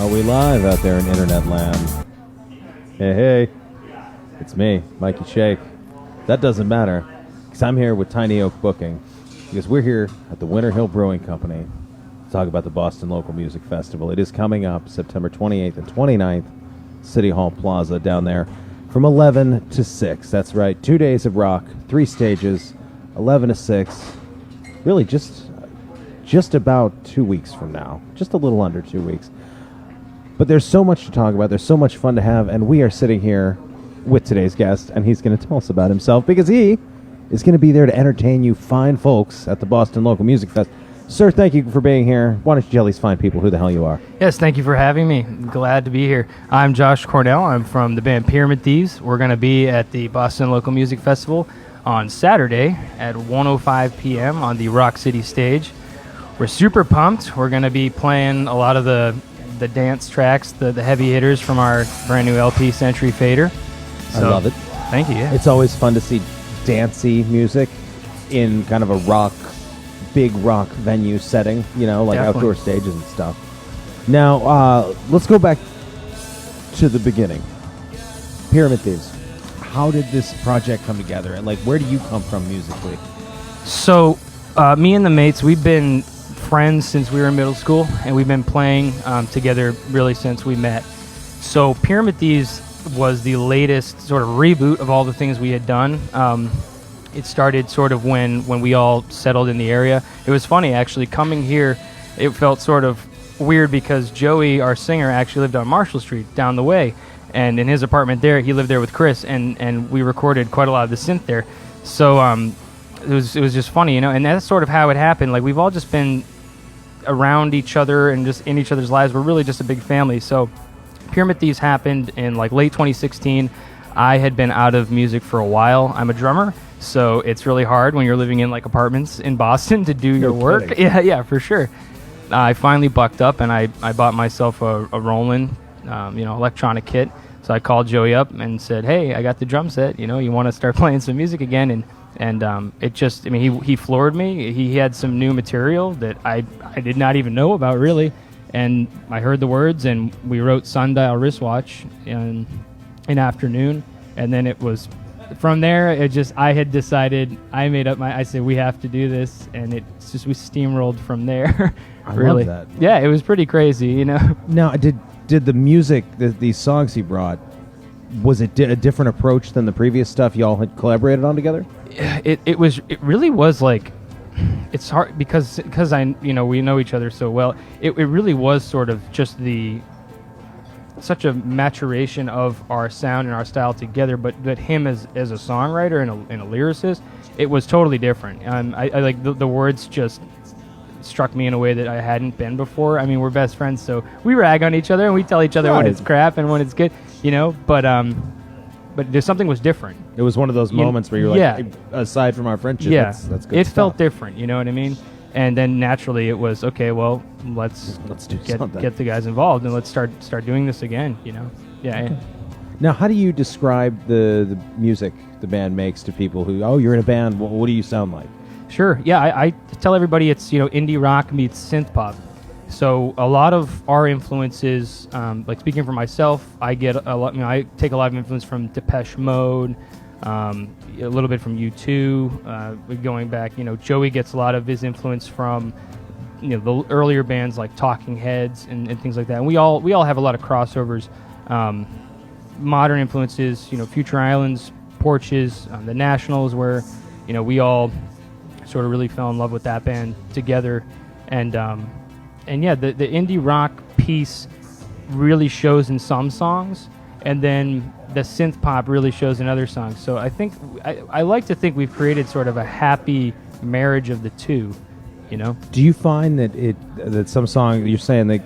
Are we live out there in internet land? Hey, it's me, Mikey Shake. That doesn't matter, because I'm here with Tiny Oak Booking, because we're here at the Winter Hill Brewing Company to talk about the Boston Local Music Festival. It is coming up September 28th and 29th, City Hall Plaza down there, from 11 to 6. That's right, 2 days of rock, 3 stages, 11 to 6. Really just about 2 weeks from now. Just a little under 2 weeks. But there's so much to talk about. There's so much fun to have. And we are sitting here with today's guest, and he's going to tell us about himself because he is going to be there to entertain you fine folks at the Boston Local Music Fest. Sir, thank you for being here. Why don't you tell these fine people who the hell you are? Yes, thank you for having me. I'm glad to be here. I'm Josh Cornell. I'm from the band Pyramid Thieves. We're going to be at the Boston Local Music Festival on Saturday at 1:05 p.m. on the Rock City stage. We're super pumped. We're going to be playing a lot of the dance tracks, the heavy hitters from our brand new LP, Century Fader. So, I love it. Thank you. Yeah. It's always fun to see dancey music in kind of a big rock venue setting, you know, like Definitely. outdoor stages and stuff. Now, let's go back to the beginning. Pyramid Thieves. How did this project come together, and like, where do you come from musically? So, me and the mates, we've been friends since we were in middle school, and we've been playing together really since we met. So Pyramid Thieves was the latest sort of reboot of all the things we had done. It started sort of when we all settled in the area. It was funny, actually, coming here, it felt sort of weird because Joey, our singer, actually lived on Marshall Street down the way, and in his apartment there, he lived there with Chris, and we recorded quite a lot of the synth there. So it was just funny, you know, and that's sort of how it happened. Like, we've all just been around each other and just in each other's lives. We're really just a big family. So Pyramid Thieves happened in like late 2016. I had been out of music for a while. I'm a drummer, so it's really hard when you're living in like apartments in Boston to do your work. Kidding. Yeah, for sure. I finally bucked up and I bought myself a Roland, electronic kit. So I called Joey up and said, "Hey, I got the drum set. You know, you want to start playing some music again?" And it just, I mean, he floored me. He had some new material that I did not even know about, really. And I heard the words, and we wrote Sundial Wristwatch in afternoon. And then it was, from there, I had decided, I made up I said, we have to do this. And we steamrolled from there. Really. I love that. Yeah, it was pretty crazy, you know. Now, did the music, these songs he brought, was it a different approach than the previous stuff y'all had collaborated on together? It really was like, it's hard because we know each other so well. It really was sort of just such a maturation of our sound and our style together, but him as a songwriter and a lyricist, it was totally different. I like the words just struck me in a way that I hadn't been before. I mean, we're best friends, so we rag on each other and we tell each other when it's crap and when it's good, you know, but there's something was different. It was one of those moments where you're like, yeah. hey, aside from our friendship, Yeah, that's good it stuff. felt different, you know what I mean? And then naturally it was, okay, well, let's do something. get the guys involved and let's start doing this again, you know? Yeah. Okay. Now, how do you describe the music the band makes to people who, oh, you're in a band, what do you sound like? Sure. Yeah, I tell everybody it's, you know, indie rock meets synth pop. So a lot of our influences, like speaking for myself, I get a lot. You know, I take a lot of influence from Depeche Mode, a little bit from U2. Going back, you know, Joey gets a lot of his influence from, you know, the earlier bands like Talking Heads and things like that. And we all have a lot of crossovers. Modern influences, you know, Future Islands, Porches, the Nationals, where, you know, we all sort of really fell in love with that band together, and yeah, the indie rock piece really shows in some songs, and then the synth pop really shows in other songs. So I think I like to think we've created sort of a happy marriage of the two, you know. Do you find that some songs, you're saying that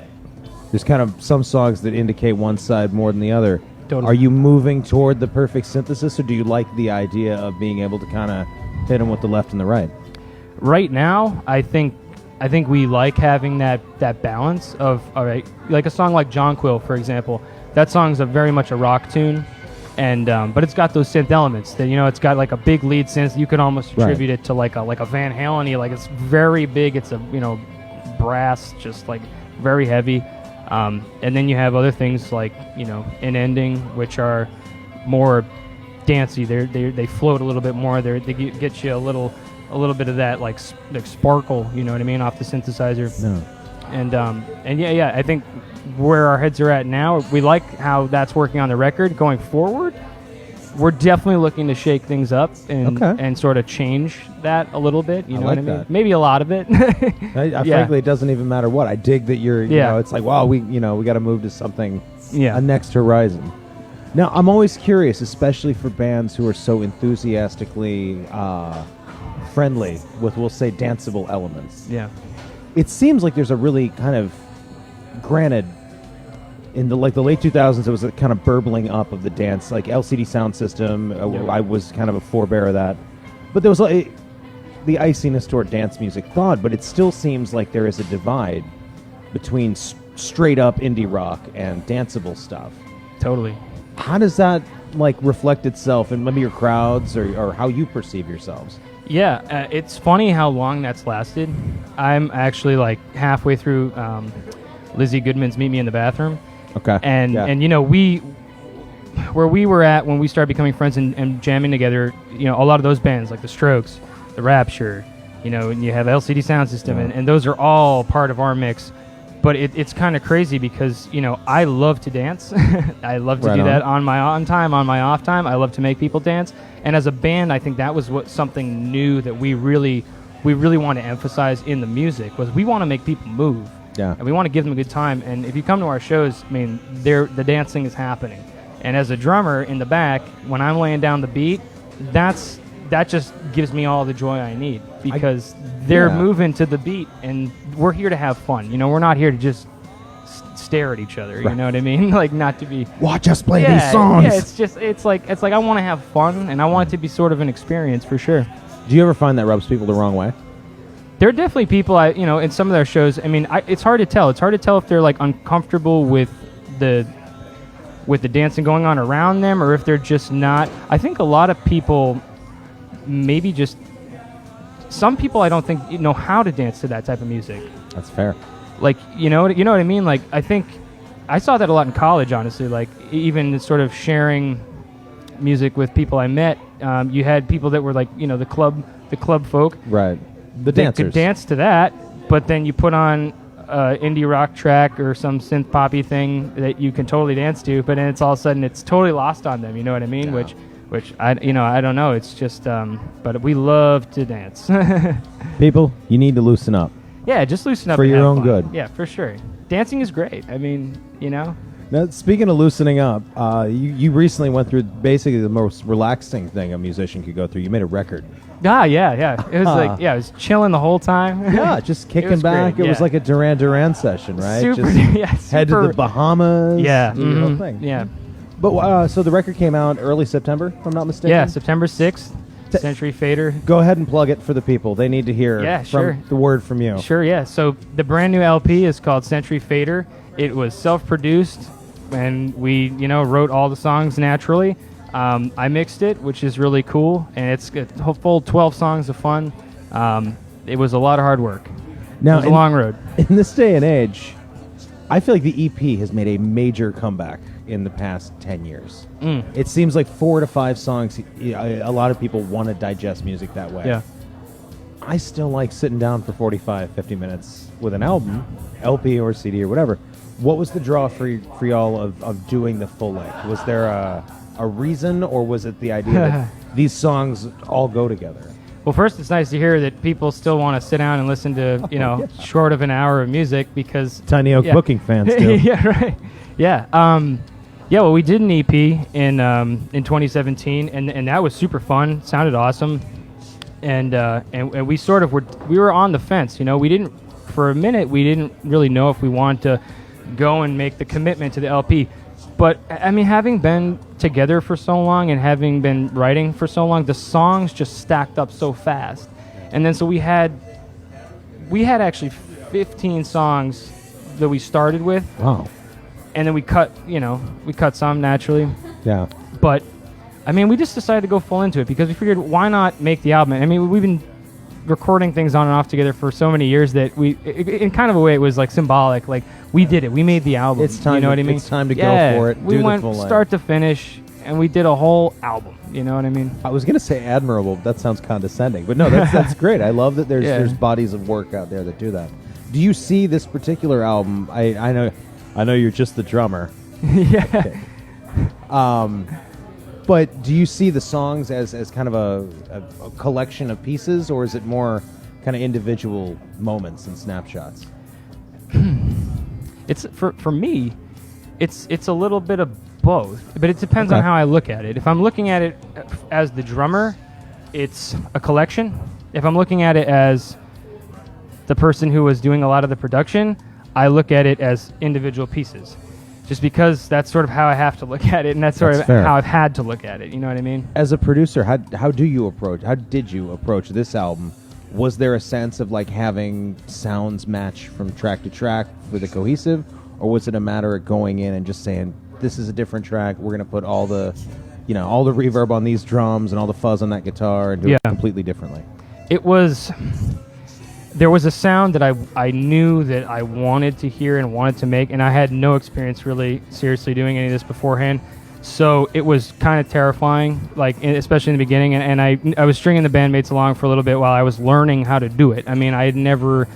there's kind of some songs that indicate one side more than the other? Totally. Are you moving toward the perfect synthesis, or do you like the idea of being able to kind of hit them with the left and the right? Right now, I think we like having that balance of, all right, like a song like Jonquil, for example. That song's very much a rock tune, and but it's got those synth elements that, you know, it's got like a big lead synth. You could almost attribute it to like a Van Halen-y, like it's very big. It's a, you know, brass, just like very heavy. And then you have other things like, an ending, which are more dancey. They float a little bit more. They get you a little bit of that like sparkle, you know what I mean, off the synthesizer. No. And yeah, I think where our heads are at now, we like how that's working on the record. Going forward, we're definitely looking to shake things up and sort of change that a little bit. You know like what I mean? that. Maybe a lot of it. Frankly, it doesn't even matter what. I dig that you're. It's like, wow, we got to move to something. A next horizon. Now, I'm always curious, especially for bands who are so enthusiastically friendly with, we'll say, danceable elements. Yeah. It seems like there's a really kind of, granted, in the late 2000s, it was a kind of burbling up of the dance, like LCD Sound System. I was kind of a forebearer of that, but there was the iciness toward dance music thawed. But it still seems like there is a divide between straight up indie rock and danceable stuff. Totally. How does that reflect itself in maybe your crowds or how you perceive yourselves? Yeah, it's funny how long that's lasted. I'm actually halfway through Lizzie Goodman's Meet Me in the Bathroom. Okay. And where we were at when we started becoming friends and jamming together, a lot of those bands like The Strokes, The Rapture, and you have LCD Sound System, and those are all part of our mix. But it's kind of crazy because, I love to dance. I love to do that on my on time, on my off time. I love to make people dance. And as a band, I think that was something new that we really want to emphasize in the music was we want to make people move. Yeah. And we want to give them a good time. And if you come to our shows, I mean, the dancing is happening. And as a drummer in the back, when I'm laying down the beat, that just gives me all the joy I need because they're moving to the beat, and we're here to have fun. We're not here to just stare at each other. Right. You know what I mean? Not to be watch us play these songs. Yeah, it's like I want to have fun, and I want it to be sort of an experience for sure. Do you ever find that rubs people the wrong way? There are definitely people in some of their shows. I mean, it's hard to tell. It's hard to tell if they're uncomfortable with the dancing going on around them, or if they're just not. I think a lot of people. Maybe just some people I don't think know how to dance to that type of music. That's fair. You know what I mean? I think I saw that a lot in college, honestly. Even sort of sharing music with people I met. You had people that were the club folk. Right. The dancers. They could dance to that, but then you put on indie rock track or some synth poppy thing that you can totally dance to, but then it's all of a sudden it's totally lost on them. You know what I mean? Yeah. Which I don't know. It's just, but we love to dance. People, you need to loosen up. Yeah, just loosen up for and your have own fun. good. Yeah, for sure. Dancing is great. I mean, Now, speaking of loosening up, you recently went through basically the most relaxing thing a musician could go through. You made a record. Yeah. It was I was chilling the whole time. Yeah, just kicking back. Great, it was like a Duran Duran session, right? Super, just head to the Bahamas. Yeah. Do your whole thing. Yeah. But so the record came out early September, if I'm not mistaken? Yeah, September 6th, Century Fader. Go ahead and plug it for the people. They need to hear the word from you. Sure, yeah. So the brand new LP is called Century Fader. It was self-produced, and we, wrote all the songs naturally. I mixed it, which is really cool, and it's a full 12 songs of fun. It was a lot of hard work. Now, it was a long road. In this day and age, I feel like the EP has made a major comeback in the past 10 years. It seems like 4 to 5 songs, a lot of people want to digest music that way. Yeah. I still like sitting down for 45, 50 minutes with an album, LP or CD or whatever. What was the draw for y'all of doing the full length? Was there a reason, or was it the idea that these songs all go together? Well, first, it's nice to hear that people still want to sit down and listen to, short of an hour of music because... Tiny Oak booking fans do. Yeah, right. Yeah. Well, we did an EP in 2017, and that was super fun. Sounded awesome. And we sort of were on the fence, for a minute, we didn't really know if we wanted to go and make the commitment to the LP. But, I mean, having been together for so long and having been writing for so long, the songs just stacked up so fast. And then so we had actually 15 songs that we started with. Wow. And then we cut some naturally. Yeah. But, I mean, we just decided to go full into it because we figured, why not make the album? I mean, we've been recording things on and off together for so many years that in kind of a way, it was like symbolic. Like, we did it. We made the album. It's time. You know what I mean? It's time to go for it. We went start to finish, and we did a whole album. You know what I mean? I was gonna say admirable, but that sounds condescending. But no, that's great. I love that there's bodies of work out there that do that. Do you see this particular album? I know you're just the drummer. Yeah. Okay. But do you see the songs as kind of a collection of pieces, or is it more kind of individual moments and snapshots? It's for me, it's a little bit of both, but it depends on how I look at it. If I'm looking at it as the drummer, it's a collection. If I'm looking at it as the person who was doing a lot of the production, I look at it as individual pieces. Just because that's sort of how I have to look at it, and that's fair. How I've had to look at it. You know what I mean? As a producer, how did you approach this album? Was there a sense of like having sounds match from track to track for the cohesive, or was it a matter of going in and just saying, this is a different track, we're going to put all the reverb on these drums and all the fuzz on that guitar and do it completely differently? There was a sound that I knew that I wanted to hear and wanted to make, and I had no experience really seriously doing any of this beforehand. So it was kind of terrifying, like especially in the beginning. And I was stringing the bandmates along for a little bit while I was learning how to do it. I mean, I had never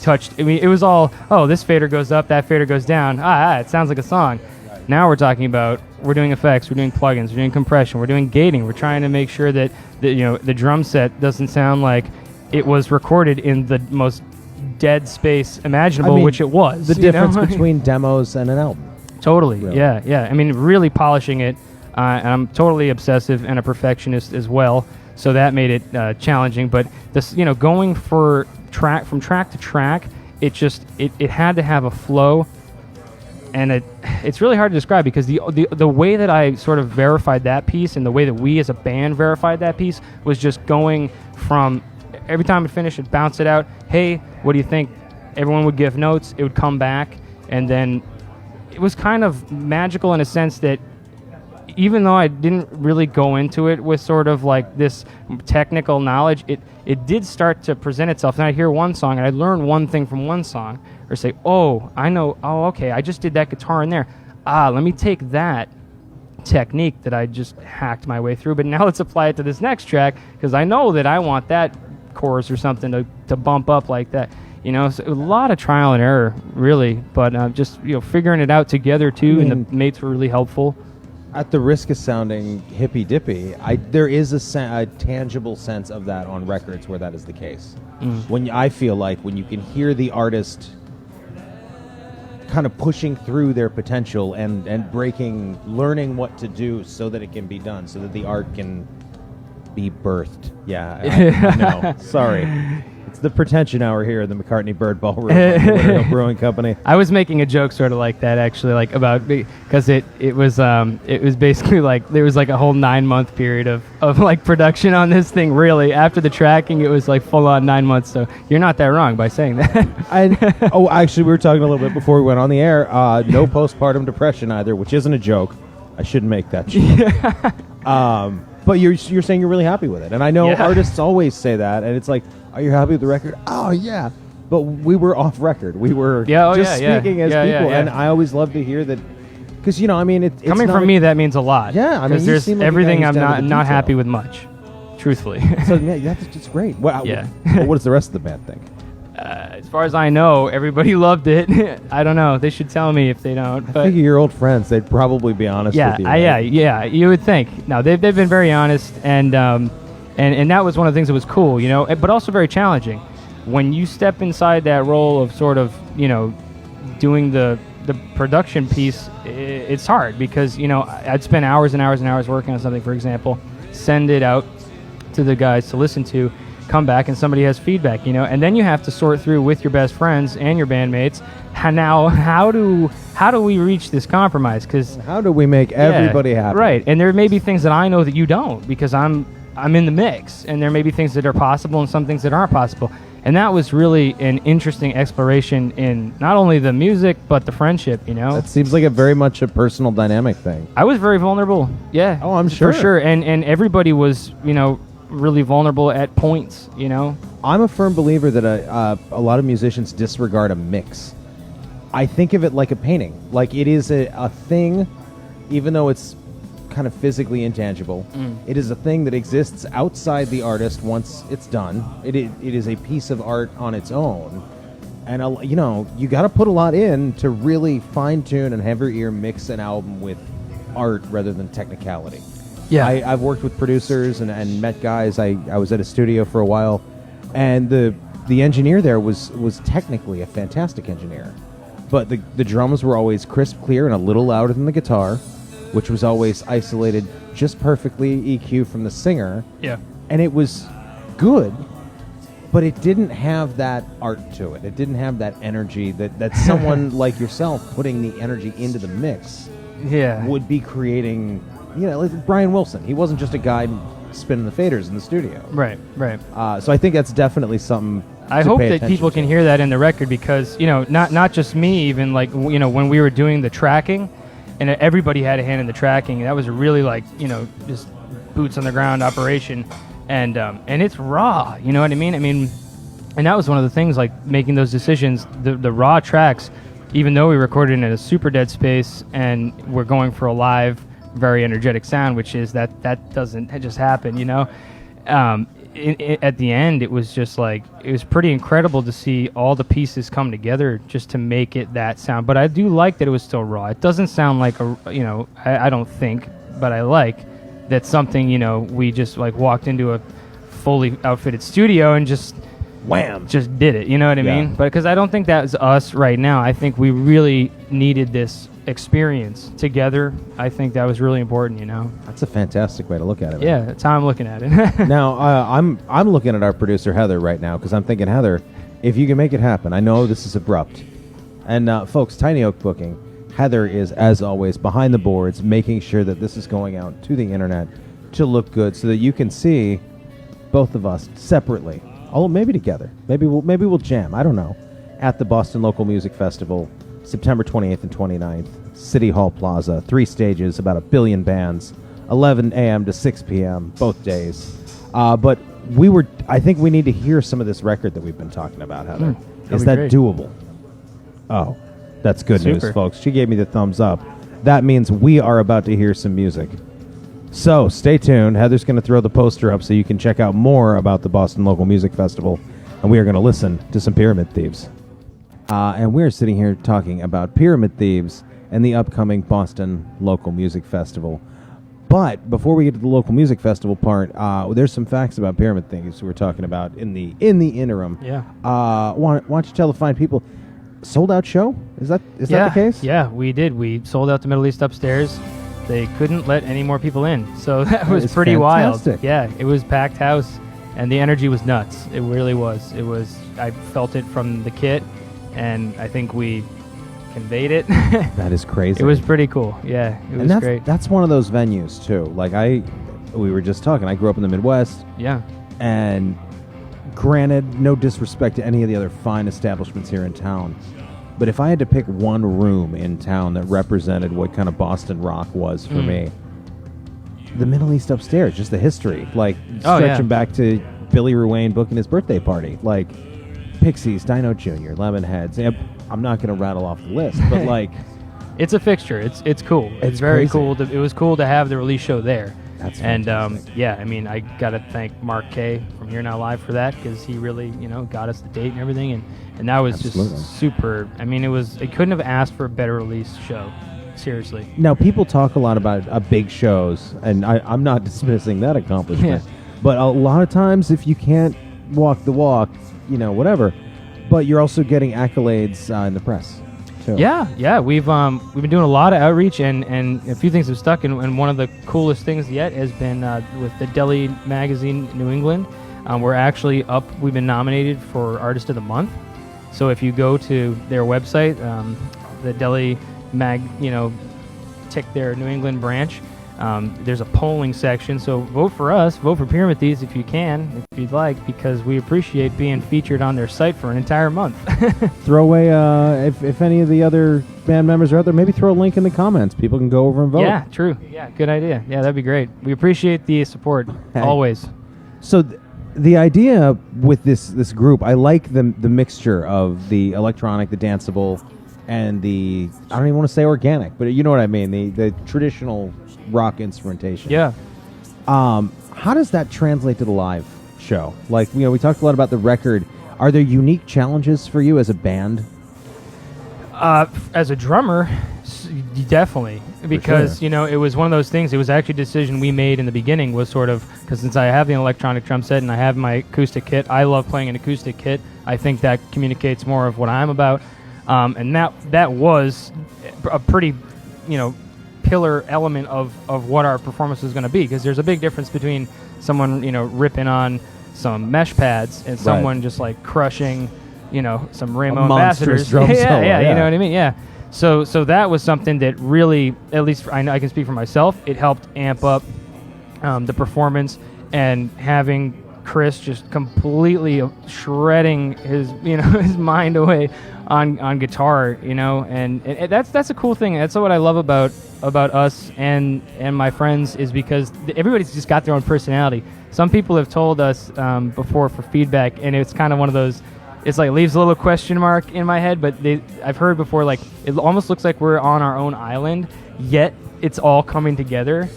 touched. I mean, it was all, oh, this fader goes up, that fader goes down. It sounds like a song. Right. Now we're talking about, we're doing effects, we're doing plugins, we're doing compression, we're doing gating. We're trying to make sure that the drum set doesn't sound like it was recorded in the most dead space imaginable, which it was. The difference between demos and an album. Totally, really. Yeah. I mean, really polishing it. And I'm totally obsessive and a perfectionist as well, so that made it challenging. But this, going from track to track, it had to have a flow, and it's really hard to describe because the way that I sort of verified that piece and the way that we as a band verified that piece was just going from. Every time I'd finish, I'd bounce it out. Hey, what do you think? Everyone would give notes. It would come back. And then it was kind of magical in a sense that even though I didn't really go into it with sort of like this technical knowledge, it did start to present itself. And I'd hear one song, and I'd learn one thing from one song. Or say, oh, I know. Oh, okay, I just did that guitar in there. Let me take that technique that I just hacked my way through, but now let's apply it to this next track because I know that I want that chorus or something to bump up like that, so a lot of trial and error really, but just figuring it out together too. And the mates were really helpful. At the risk of sounding hippy dippy, there is a tangible sense of that on records where that is the case. When I feel like when you can hear the artist kind of pushing through their potential and learning what to do so that it can be done, so that the art can be birthed. Yeah, no, sorry. It's the pretension hour here at the McCartney Bird Ballroom Brewing Company. I was making a joke sort of like that actually, like about because it was basically like there was like a whole 9-month period of like production on this thing. Really, after the tracking, it was like full on 9 months. So you're not that wrong by saying that. Actually, we were talking a little bit before we went on the air. No postpartum depression either, which isn't a joke. I shouldn't make that joke. But you're saying you're really happy with it, and I know artists always say that, and it's like, are you happy with the record? Oh yeah, but we were off record. We were speaking as people, and I always love to hear that because it's coming from me that means a lot. Yeah, I mean, there's everything I'm not happy with much, truthfully. So that's just great. What does the rest of the band think? As far as I know, everybody loved it. I don't know. They should tell me if they don't. But I figure your old friends, they'd probably be honest with you. Right? Yeah. You would think. No, they've been very honest, and that was one of the things that was cool, but also very challenging. When you step inside that role of sort of, doing the production piece, it's hard because, I'd spend hours and hours and hours working on something, for example, send it out to the guys to listen to, come back and somebody has feedback, and then you have to sort through with your best friends and your bandmates. Now, how do we reach this compromise? Because how do we make everybody happy? Right, and there may be things that I know that you don't because I'm in the mix, and there may be things that are possible and some things that aren't possible. And that was really an interesting exploration in not only the music but the friendship. That seems like very much a personal dynamic thing. I was very vulnerable. Yeah. Oh, I'm sure. For sure, and everybody was really vulnerable at points, you know? I'm a firm believer that a lot of musicians disregard a mix. I think of it like a painting. Like it is a thing, even though it's kind of physically intangible. It is a thing that exists outside the artist once it's done. It is a piece of art on its own. And, you know, you got to put a lot in to really fine-tune and have your ear mix an album with art rather than technicality. Yeah. I've worked with producers and met guys. I was at a studio for a while, and the engineer there was technically a fantastic engineer. But the drums were always crisp, clear, and a little louder than the guitar, which was always isolated just perfectly, EQ from the singer. Yeah. And it was good, but it didn't have that art to it. It didn't have that energy that someone like yourself putting the energy into the mix would be creating. You know, like Brian Wilson. He wasn't just a guy spinning the faders in the studio. Right. So I think that's definitely something I to hope pay that attention people to. can hear that in the record because, you know, not just me, even like, you know, when we were doing the tracking and everybody had a hand in the tracking, that was really like, you know, just boots on the ground operation. And it's raw, you know what I mean? And that was one of the things, like making those decisions, the raw tracks, even though we recorded in a super dead space and we're going for a live, very energetic sound, which is that doesn't just happen, you know. At the end, it was just like, it was pretty incredible to see all the pieces come together just to make it that sound. But I do like that it was still raw. It doesn't sound like I don't think, but I like that something, you know, we just like walked into a fully outfitted studio and just wham, just did it, you know what I mean? But because I don't think that's us right now. I think we really needed this experience together. I think that was really important, you know. That's a fantastic way to look at it. Yeah, that's how I'm looking at it. Now, I'm looking at our producer Heather right now because I'm thinking, Heather, if you can make it happen, I know this is abrupt. And folks, Tiny Oak Booking, Heather is, as always, behind the boards, making sure that this is going out to the internet to look good so that you can see both of us separately. Oh, maybe together. Maybe we'll jam. I don't know. At the Boston Local Music Festival, September 28th and 29th, City Hall Plaza, 3 stages, about 1 billion bands, 11 a.m. to 6 p.m., both days. But I think we need to hear some of this record that we've been talking about, Heather. Is that doable? Oh, that's good news, folks. She gave me the thumbs up. That means we are about to hear some music. So stay tuned. Heather's going to throw the poster up so you can check out more about the Boston Local Music Festival, and we are going to listen to some Pyramid Thieves. And we're sitting here talking about Pyramid Thieves and the upcoming Boston Local Music Festival. But before we get to the local music festival part, there's some facts about Pyramid Thieves we're talking about in the interim. Yeah. Why don't you tell the fine people, sold out show? Is that the case? Yeah, we did. We sold out the Middle East upstairs. They couldn't let any more people in, so that was pretty fantastic. Wild. Yeah, it was packed house, and the energy was nuts. It really was. I felt it from the kit, and I think we conveyed it. That is crazy. It was pretty cool. Yeah, it was great. That's one of those venues too. Like we were just talking. I grew up in the Midwest. Yeah. And granted, no disrespect to any of the other fine establishments here in town, but if I had to pick one room in town that represented what kind of Boston rock was for me, the Middle East upstairs, just the history, like stretching back to Billy Ruane booking his birthday party, like Pixies, Dino Jr., Lemonheads. I'm not going to rattle off the list, but like, it's a fixture. It's cool. It's very cool. It was cool to have the release show there. That's fantastic. Yeah, I mean, I gotta thank Mark K from Here Now Live for that, because he really, got us the date and everything, and that was just super. I mean, it couldn't have asked for a better release show. Seriously. Now, people talk a lot about big shows, and I'm not dismissing that accomplishment, but a lot of times, if you can't walk the walk, whatever, but you're also getting accolades in the press. too. Yeah. We've been doing a lot of outreach, and a few things have stuck. And one of the coolest things yet has been with the Deli magazine New England. We're actually up. We've been nominated for Artist of the Month. So if you go to their website, the Deli Mag, tick their New England branch. There's a polling section, so vote for us, vote for Pyramid Thieves if you can, if you'd like, because we appreciate being featured on their site for an entire month. Throw away, if any of the other band members are out there, maybe throw a link in the comments. People can go over and vote. Yeah, true. Yeah, good idea. Yeah, that'd be great. We appreciate the support, always. So the idea with this group, I like the mixture of the electronic, the danceable, and the, I don't even want to say organic, but you know what I mean, the traditional rock instrumentation. Yeah. How does that translate to the live show? Like, we talked a lot about the record. Are there unique challenges for you as a band? As a drummer, definitely, because sure. it was one of those things. It was actually a decision we made in the beginning. Was sort of because since I have the electronic drum set and I have my acoustic kit, I love playing an acoustic kit. I think that communicates more of what I'm about, and that was a pretty, pillar element of what our performance is going to be. Because there's a big difference between someone ripping on some mesh pads and someone just like crushing. Some Ramo Ambassadors. Drum solo, yeah, you know what I mean? Yeah. So that was something that really, at least I know I can speak for myself, it helped amp up the performance, and having Chris just completely shredding his his mind away on guitar, and that's a cool thing. That's what I love about us and my friends, is because everybody's just got their own personality. Some people have told us before for feedback, and it's kind of one of those. It's like leaves a little question mark in my head, but I've heard before, like it almost looks like we're on our own island, yet it's all coming together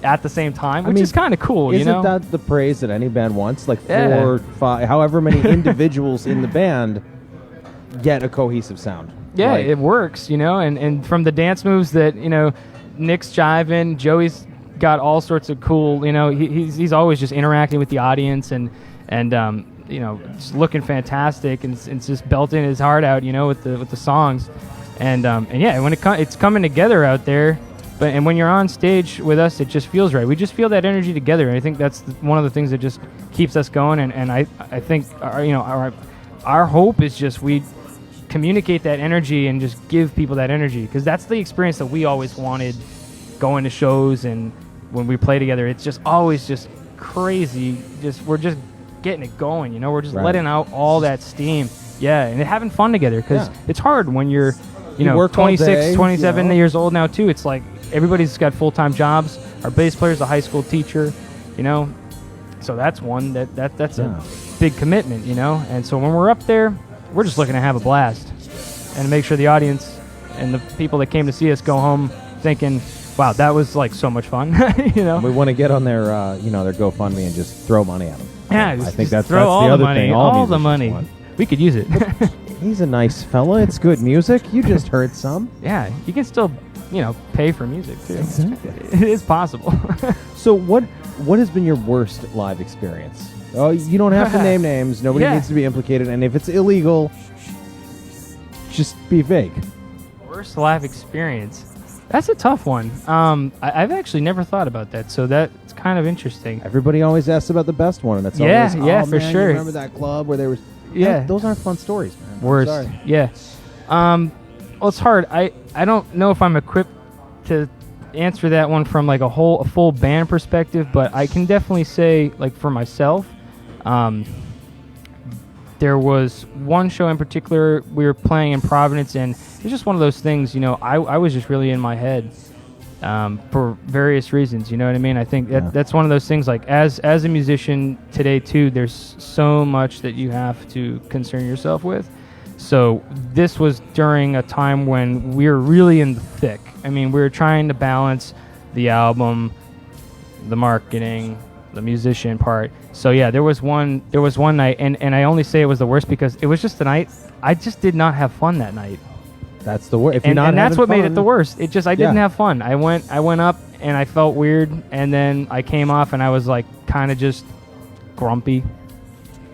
at the same time, which is kind of cool. Isn't that the praise that any band wants? Like 4, 5, however many individuals in the band get a cohesive sound. Yeah, it works, and from the dance moves that Nick's jiving, Joey's got all sorts of cool. He's always just interacting with the audience and just looking fantastic, and it's just belting his heart out, with the songs, and yeah, when it's coming together out there, and when you're on stage with us, it just feels right. We just feel that energy together, and I think that's one of the things that just keeps us going. And I think our hope is just we communicate that energy and just give people that energy, because that's the experience that we always wanted going to shows, and when we play together, it's just always just crazy. We're just getting it going, we're just letting out all that steam, and having fun together, because it's hard when you're 26 27 years old now too. It's like everybody's got full-time jobs. Our bass player's a high school teacher, so that's one that's a big commitment, and so when we're up there, we're just looking to have a blast and make sure the audience and the people that came to see us go home thinking, wow, that was like so much fun. We want to get on their their GoFundMe and just throw money at them. Yeah, I think that's throw the all other the money, thing. all the money. Want. We could use it. He's a nice fella. It's good music. You just heard some. Yeah, you can still, pay for music too. Exactly. It is possible. So what has been your worst live experience? Oh, you don't have to name names. Nobody needs to be implicated. And if it's illegal, just be vague. Worst live experience. That's a tough one. I've actually never thought about that, so that's kind of interesting. Everybody always asks about the best one, and it's always, for man, sure. You remember that club where there was? Those aren't fun stories, man. Worst. Sorry. Yeah. Well, it's hard. I don't know if I'm equipped to answer that one from like a full band perspective, but I can definitely say, like, for myself, there was one show in particular we were playing in Providence, and it's just one of those things, I was just really in my head for various reasons, you know what I mean? I think that's one of those things, like, as a musician today too, there's so much that you have to concern yourself with. So this was during a time when we were really in the thick. I mean, we were trying to balance the album, the marketing, the musician part. So yeah, there was one night, and I only say it was the worst because it was just the night I just did not have fun that night. That's the worst. And that's what made it the worst. It just, I didn't have fun. I went up and I felt weird, and then I came off and I was like kind of just grumpy,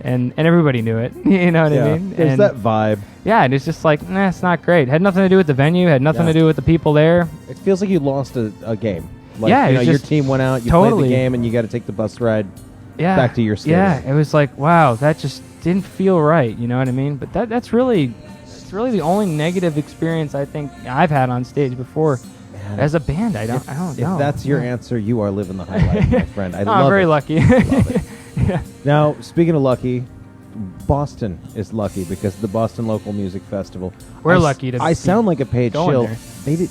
and everybody knew it. You know what I mean? There's that vibe. Yeah, and it's just like, nah, it's not great. Had nothing to do with the venue. Had nothing to do with the people there. It feels like you lost a game. Like, yeah, your team went out, you played the game, and you got to take the bus ride back to your stadium. Yeah, it was like, wow, that just didn't feel right. You know what I mean? But that's really the only negative experience I think I've had on stage before. Man, as a band, I don't know. If that's your answer, you are living the high life, my friend. I'm very lucky. Love it. Yeah. Now, speaking of lucky, Boston is lucky because the Boston Local Music Festival. We're lucky to. I sound like a paid shill. There. They did.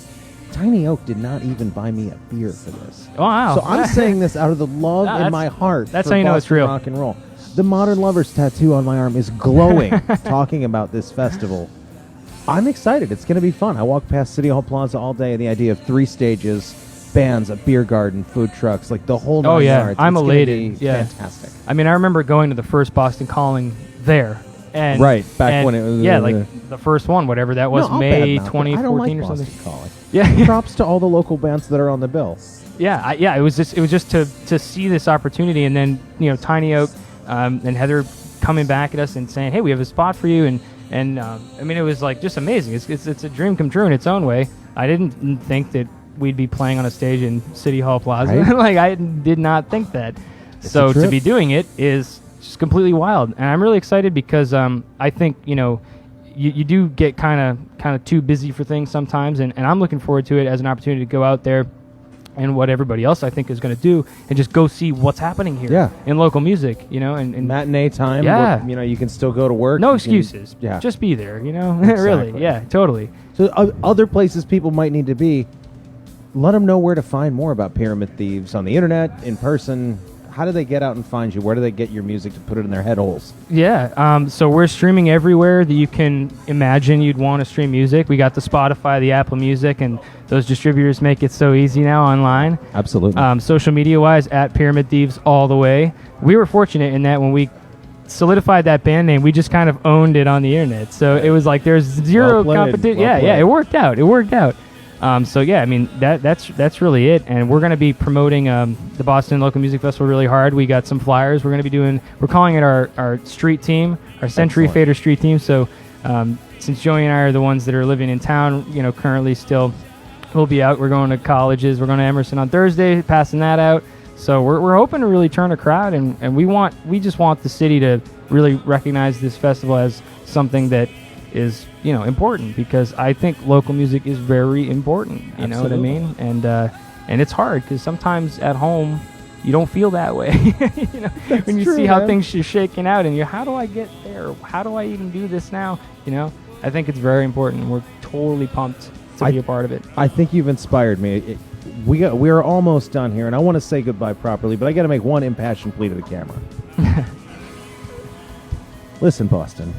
Tiny Oak did not even buy me a beer for this. Oh, wow. So I'm saying this out of the love No, in my heart. that's for how you know it's Boston real. Rock and roll. The Modern Lovers tattoo on my arm is glowing talking about this festival. I'm excited. It's going to be fun. I walk past City Hall Plaza all day, and the idea of 3 stages, bands, a beer garden, food trucks, like the whole 9 yards. I'm it's elated. Be fantastic. I mean, I remember going to the first Boston Calling there. And, Right, back when it was... like the first one, whatever that was, No, I'll May badmouth it. 2014 I don't like or Boston something. Calling. Yeah. Props to all the local bands that are on the bill. It was just to see this opportunity, and then Tiny Oak and Heather coming back at us and saying, hey, we have a spot for you, and I mean, it was like just amazing. It's a dream come true in its own way. I didn't think that we'd be playing on a stage in City Hall Plaza. Right? Like, I did not think that. So to be doing it is just completely wild, and I'm really excited because I think you do get kind of too busy for things sometimes, and I'm looking forward to it as an opportunity to go out there and what everybody else I think is going to do and just go see what's happening here in local music, and Matinee time. Yeah. Where, you can still go to work. no excuses. Yeah. Just be there, Exactly. Really. Yeah, totally. So other places people might need to be, let them know where to find more about Pyramid Thieves on the internet, in person. How do they get out and find you? Where do they get your music to put it in their head holes? Yeah, so we're streaming everywhere that you can imagine you'd want to stream music. We got the Spotify, the Apple Music, and those distributors make it so easy now online. Absolutely. Social media-wise, at Pyramid Thieves all the way. We were fortunate in that when we solidified that band name, we just kind of owned it on the internet. So it was like there's zero competition. Yeah, it worked out. So I mean that's really it, and we're going to be promoting the Boston Local Music Festival really hard. We got some flyers. We're calling it our street team, our Century Excellent. Fader street team. So since Joey and I are the ones that are living in town, currently still, we'll be out. We're going to colleges. We're going to Emerson on Thursday, passing that out. So we're hoping to really turn a crowd, and we just want the city to really recognize this festival as something that is important, because I think local music is very important. You know what I mean? And it's hard because sometimes at home you don't feel that way. When you see how things are shaking out, and how do I get there? How do I even do this now? I think it's very important. We're totally pumped to be a part of it. I think you've inspired me. We're almost done here, and I want to say goodbye properly, but I got to make one impassioned plea to the camera. Listen, Boston.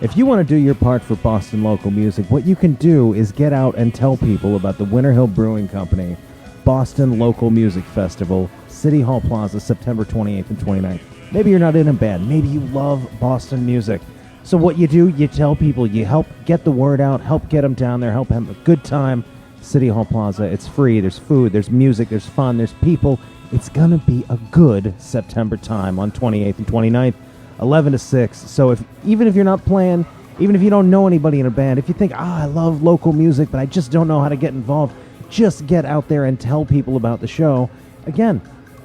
If you want to do your part for Boston local music, what you can do is get out and tell people about the Winter Hill Brewing Company Boston Local Music Festival, City Hall Plaza, September 28th and 29th. Maybe you're not in a band. Maybe you love Boston music. So what you do, you tell people, you help get the word out, help get them down there, help have a good time. City Hall Plaza, it's free. There's food, there's music, there's fun, there's people. It's going to be a good September time on 28th and 29th. 11 to 6. So even if you're not playing, even if you don't know anybody in a band, if you think, I love local music, but I just don't know how to get involved, just get out there and tell people about the show. Again,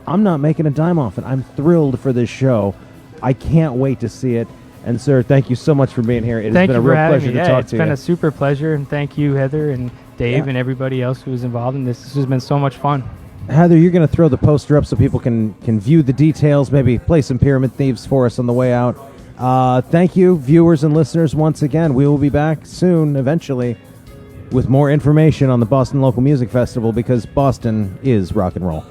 I'm not making a dime off it. I'm thrilled for this show. I can't wait to see it. And, sir, thank you so much for being here. It has been a real pleasure to talk to you. It's been a super pleasure, and thank you, Heather and Dave and everybody else who was involved in this. This has been so much fun. Heather, you're going to throw the poster up so people can view the details, maybe play some Pyramid Thieves for us on the way out. Thank you, viewers and listeners, once again. We will be back soon, eventually, with more information on the Boston Local Music Festival, because Boston is rock and roll.